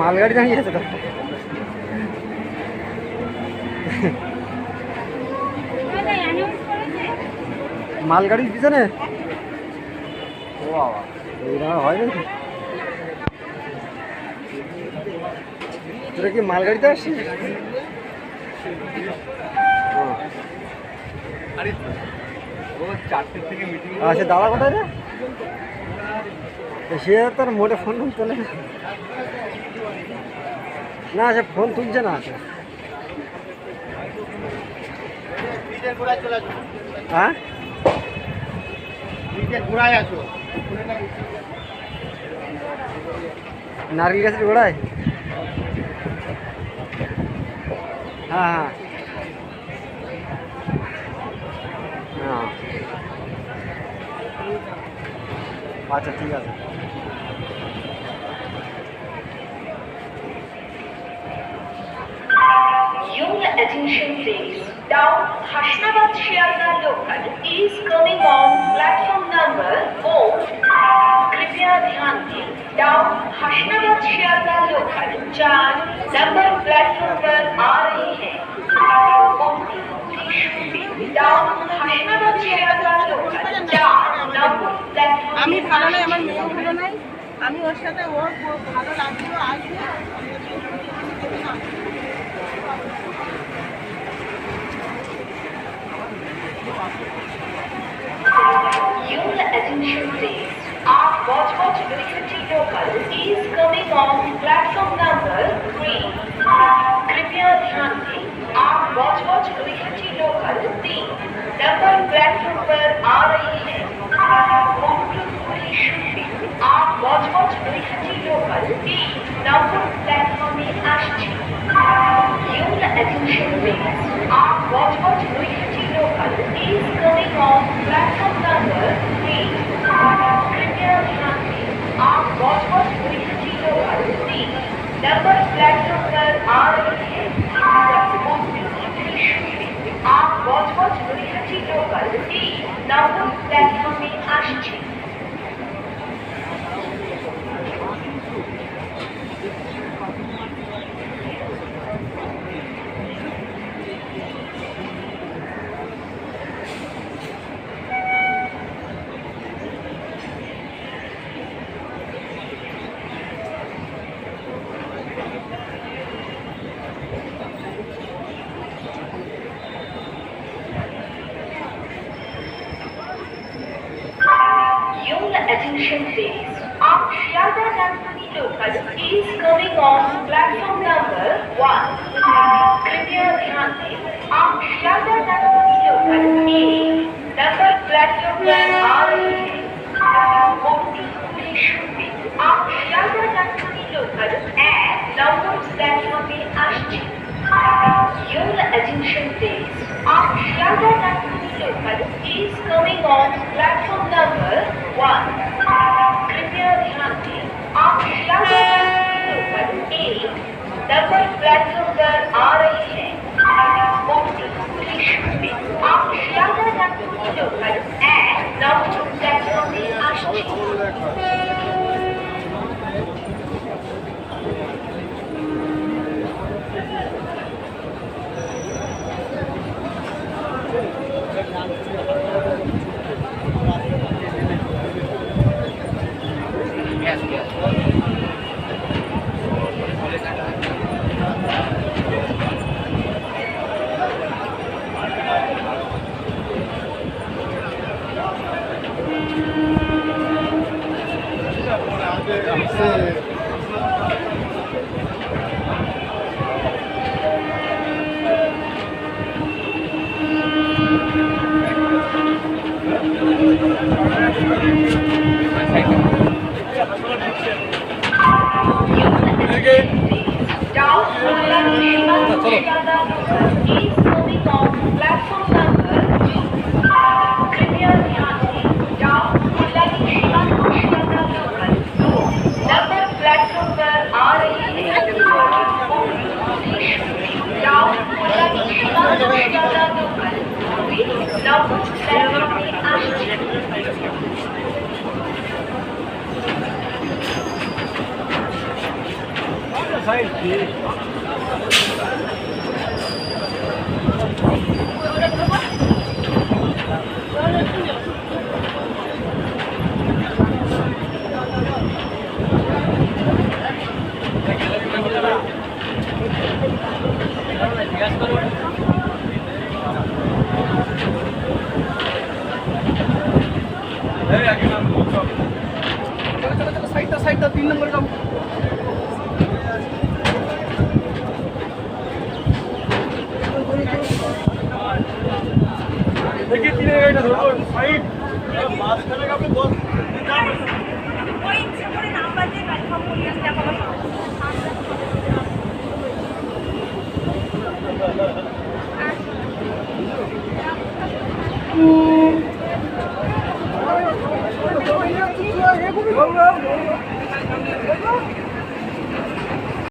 মালগাড়ি দাঁড়িয়ে আছে তো। মালগাড়ির পিছনে ও বাবা এইরকম হয় নাকি? তোরা কি মালগাড়িতে আসছিস? আচ্ছা দাদা কোথায় রে? সে তোর মোটে ফোন টোন তোলে না, সে ফোন তুলছে না। হ্যাঁ নারকেল গাছের গোড়ায়? হ্যাঁ হ্যাঁ হ্যাঁ আচ্ছা ঠিক আছে। Your attention please. Down Hashnabad Shialda local is coming on platform number 4. कृपया ध्यान दें, down Hasnabad Sealdah local 4 number platform पर आ रही है। Down Hasnabad Sealdah local 4 number platform. আমি ভালো নাই, আমার মেয়ে ভালো নাই, আমি ওর সাথে ওর ভালো লাগলো আসবে। Your attention please. Our WAG7 local is coming on platform number 3. कृपया ध्यान दें, आप WAG7 लोकल 3 नंबर प्लेटफॉर्म पर आ रही है। आप WAG7 लोकल 3 नंबर प्लेटफॉर्म में আসছে। Your attention please. Our WAG7 local is coming on platform number 3. कृपया ध्यान दें, आप WAG7 लोकल 3 नंबर प्लेटफॉर्म पर आ रही है। आप WAG7 लोकल 3 नंबर प्लेटफॉर्म में আসছে। Your attention please. Our Shialda Nagpuri local is coming on platform number 1. कृपया ध्यान दें, आप Shialda Nagpuri local 1 number platform पर आ रही है। आप Shialda Nagpuri local 1 number platform में আসছে। Your attention please. Our Shialda Nagpuri local is coming on platform number 1. कृपया ध्यान दें, आप Shialda Nagpuri local 1 number platform पर आ रही है। आप Shialda Nagpuri local 1 number platform में আসছে। साइड 3 नंबर का देखिए 3 गाड़ी रोड साइड पास करेगा अपने दोस्त ওই ইচ্ছে করে নাম্বার দিয়ে কনফার্ম করে আসতে আপনারা Go, go, go.